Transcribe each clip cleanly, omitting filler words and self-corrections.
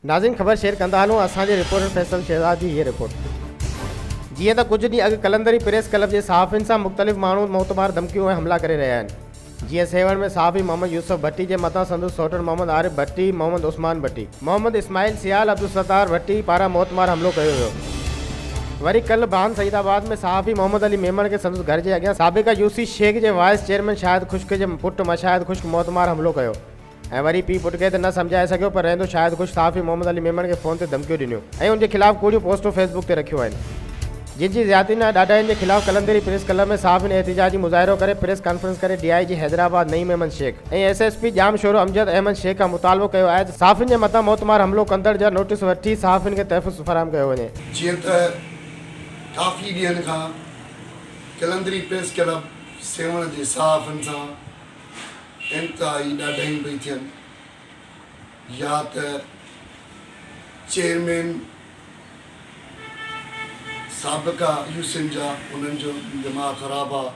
नाज़रीन ख़बर शेयर कंदा हलूं असांजे रिपोर्टर फैसल शहजाद जी ये रिपोर्ट। जीअं त कुछ ॾींहं अॻु कलंदरी प्रेस क्लब जे सहाफ़ियुनि सां मुख़्तलिफ़ माण्हू मोतबार धमकियूं ऐं हमला करे रहिया आहिनि। जीअं सेवण में सहाफ़ी मोहम्मद यूसुफ भट्टी जे मथां संदसि सौटनि मोहम्मद आरिफ भट्टी, मोहम्मद उस्मान भट्टी, मोहम्मद इस्माइल सियाल, अब्दुल सत्तार भट्टी पारां मोतमार हमलो कयो वियो। वरी कल्ह बान सईदाबाद में सहाफ़ी मोहम्मद अली मेमण खे संदसि घर जे अॻियां साबिक़ा यूसी शेख जे वाइस चेयरमैन शाहिद ख़ुश्क जे पुटु मशाहिद ख़ुश्क मोतमार हमलो कयो ऐं वरी पीउ पुट खे त न सम्झाए सघियो पर रहंदो शाहिद ख़ुश्क सहाफ़ी मोहम्मद अली मेमण खे फ़ोन ते धमकियूं ॾिनियूं ऐं उनजे ख़िलाफ़ कूड़ियूं पोस्टूं फेसबुक ते रखियूं आहिनि। जिनजी ज़्यादतियुनि ऐं ॾाढाइनि जे ख़िलाफ़ कलंदरी प्रेस क्लब में सहाफ़ियुनि एहतिजाजी मुज़ाहिरो करे प्रेस कॉन्फ्रेंस करे DIG हैदराबाद नईम अहमद शेख ऐं SSP जाम शोरो अमजद अहमद शेख खां मुतालबो कयो आहे त सहाफ़ियुनि जे मथां मोतमार हमलो कंदड़ जा नोटिस वठी सहाफ़ियुनि खे तहफ़ुज़ फ़राहम कयो वञे। जीअं त काफ़ी ॾींहंनि खां कलंदरी प्रेस क्लब सेवण जे सहाफ़ियुनि सां इंतिहाई ॾाढाई पई थियनि, या त चेयरमैन साबिक़ा यूसिन जा उन्हनि जो दिमाग़ ख़राबु आहे,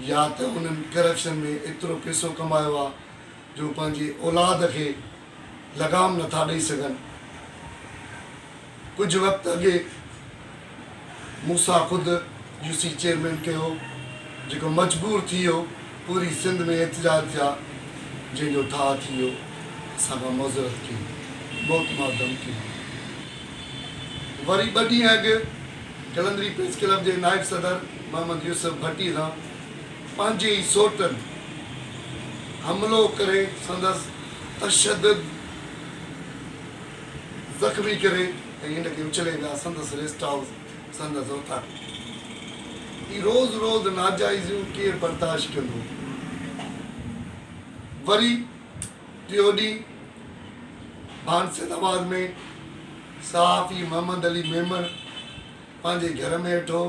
या त उन्हनि करप्शन में एतिरो पैसो कमायो आहे जो पंहिंजी औलाद खे लगाम नथा ॾेई सघनि। कुझु वक़्तु अॻे मूंसां ख़ुदि यूसी चेयरमैन कयो जेको मजबूर थी वियो, पूरी सिंध में एहतिजाज थिया, जंहिंजो ठाह थी वियो असांखां मौज़रत की मोतमार धमकी। वरी 2 ॾींहं अॻु कलंदरी प्रेस क्लब जे नाइब सदर मोहम्मद यूसुफ भट्टी सां पंहिंजे ई सोटनि हमलो करे संदसि तशद्दुद ज़ख़्मी करे ऐं हिनखे उछले विया संदसि रेस्ट हाउस संदसि उतां। ही रोज़ रोज़ नाजाइज़ियूं केरु बर्दाश्त कंदो। वरी 3 ॾींहुं बानसैदाबाद में सहाफ़ी मोहम्मद अली मेमण पंहिंजे घर में वेठो,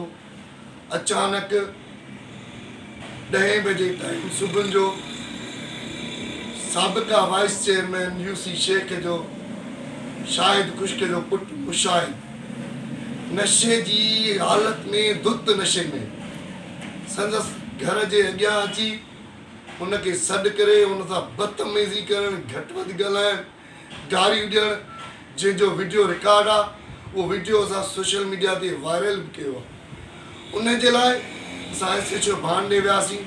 अचानक 10 बजे टाइम सुबुह जो साबिक़ा वाइस चेयरमैन यूसी शेख जो शाहिद ख़ुश्क जो पुटु मुशाहिद नशे जी हालत में धुत नशे में संदसि घर जे अॻियां अची उनखे सॾु करे उन सां बदतमीज़ी करणु, घटि वधि ॻाल्हाइणु, गारियूं ॾियणु, जंहिंजो वीडियो रिकॉर्ड आहे उहो वीडियो असां सोशल मीडिया ते वायरल बि कयो आहे। उन जे लाइ असां SHO भान ॾे वियासीं,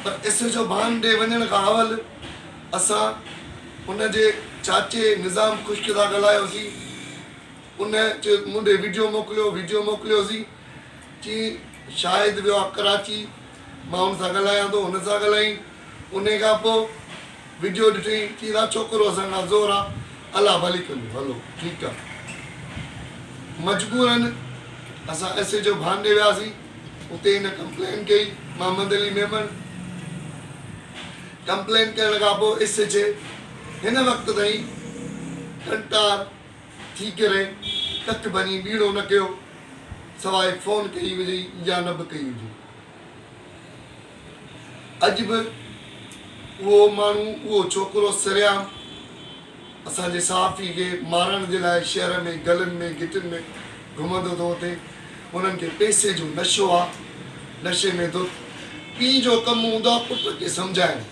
पर SHO भान ॾे वञण खां अवल असां उनजे चाचे निज़ाम ख़ुश्क सां ॻाल्हायोसीं। उन चयो मूं ॾे वीडियो मोकिलियोसीं चई शायदि वियो आहे कराची, मां हुन सां ॻाल्हायां थो, हुन सां ॻाल्हाई। उन खां पोइ वीडियो ॾिठी चई दा छोकिरो असांखां ज़ोर आहे, अलाह भली कंदो, हलो ठीकु आहे। मजबूरनि असां SHO भान ॾे वियासीं, उते हिन कंप्लेन कई मोहम्मद अली मेमण। कंप्लेन करण खां पोइ SHO हिन वक़्त ताईं कंटार थी करे कख भञी ॿीड़ो न कयो सवाइ फ़ोन कई हुजे या न बि कई हुजे। अॼु बि उहो माण्हू, उहो छोकिरो सरियाम असांजे सहाफ़ी खे मारण जे लाइ शहर में गलियुनि में गिटियुनि में घुमंदो थो हुते। उन्हनि खे पैसे जो नशो आहे, नशे में थो। पीउ जो कमु हूंदो आहे पुट खे सम्झाइणु,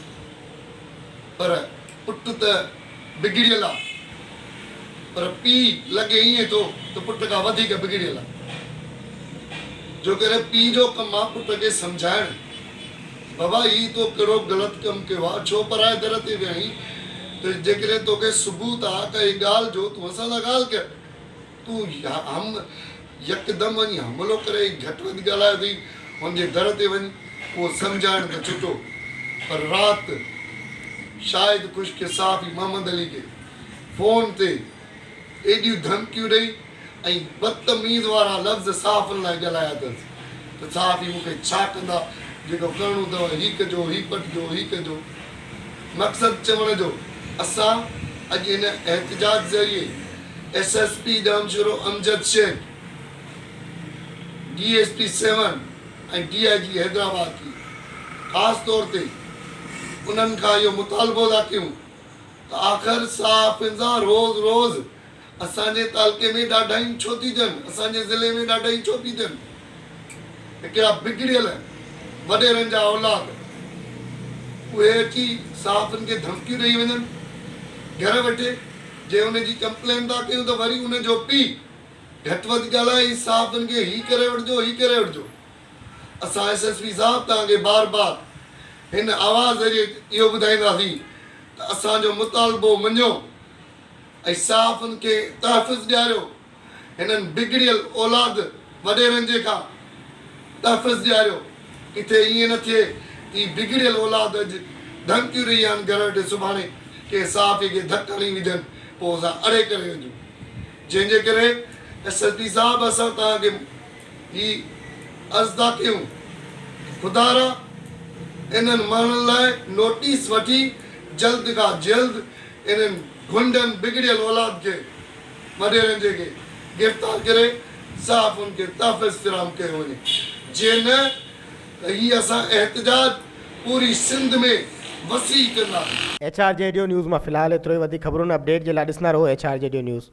पर पुटु त बिगड़ियल आहे, पर पीउ लॻे ईअं थो त पुट खां वधीक बिगड़ियल आहे। जो करे पीउ जो कमु आहे पुट खे सम्झाइणु, बाबा हीउ तो कहिड़ो ग़लति कमु कयो आहे, छो पराए दर ते वियाहीं, त जेकॾहिं तोखे सबूत आहे काई ॻाल्हि जो तूं असां सां ॻाल्हि कर। तूं यकदमि वञी हमलो करे घटि वधि ॻाल्हायो अथई, हुनजे दर ते वञी उहो सम्झाइण त छुटो। पर राति शाहिद ख़ुश्क सहाफ़ी मोहम्मद अली खे फ़ोन ते एॾियूं धमकियूं ॾेई ऐं बदतमीज़ वारा लफ़्ज़ सहाफ़ियुनि लाइ ॻाल्हाया अथसि त सहाफ़ी मूंखे छा कंदा, जेको करिणो अथव हीउ कजो, हीउ पटिजो, हीउ कजो। मक़सदु चवण जो असां अॼु हिन एहतिजाज ज़रिए SSP जाम शोरो अमजद शेख, DSP 7 ऐं DIG हैदराबाद की ख़ासि तौर ते उन्हनि खां इहो मुतालबो था कयूं त आख़िर सहाफ़ियुनि सां रोज़ रोज़ असांजे तालके में ॾाढाई छो थी थियनि, असांजे ज़िले में ॾाढाई छो थी थियनि। हिकिड़ा बिगड़ियल वॾेरनि जा औलाद उहे अची सहाफ़ियुनि खे धमकियूं ॾेई वञनि, घर वेठे जे हुनजी कंप्लेन था कयूं त वरी हुनजो पीउ घटि वधि ॻाल्हाए साफ़ हुनखे ही करे वठिजो ही करे वठिजो। असां SSP साहब तव्हांखे बार बार हिन आवाज़ ज़रिए इहो ॿुधाईंदासीं त असांजो मुतालबो मञो ऐं साफ़ हुनखे तहफ़ुज़ ॾियारियो। हिननि बिगड़ियल औलाद वॾेरनि जे खां तहफ़ुज़ ॾियारियो। किथे ईअं न थिए कि बिगड़ियल औलाद अॼु धमकियूं ॾेई आहिनि घर वेठे सुभाणे के साफ़ खे धक हणी विझनि पोइ असां अड़े करे वञूं। जंहिंजे करे SSP साहब असां तव्हांखे ही अर्ज़ था कयूं ख़ुदारा इन्हनि माण्हुनि लाइ नोटिस वठी जल्द खां जल्द इन्हनि गुंडनि बिगड़ियल औलाद खे वॾेरनि जे खे गिरफ़्तार करे साफ़ उनखे तहफ़ुज़ फिराम कयो वञे। जे न त हीअ असां एहतजाज पूरी सिंध में वसी कंदा। HRJDO न्यूज़ में फिलहाल एतिरो ई। वधीक ख़बरुनि अपडेट जे लाइ ॾिसंदा रहो HRJDO न्यूज़।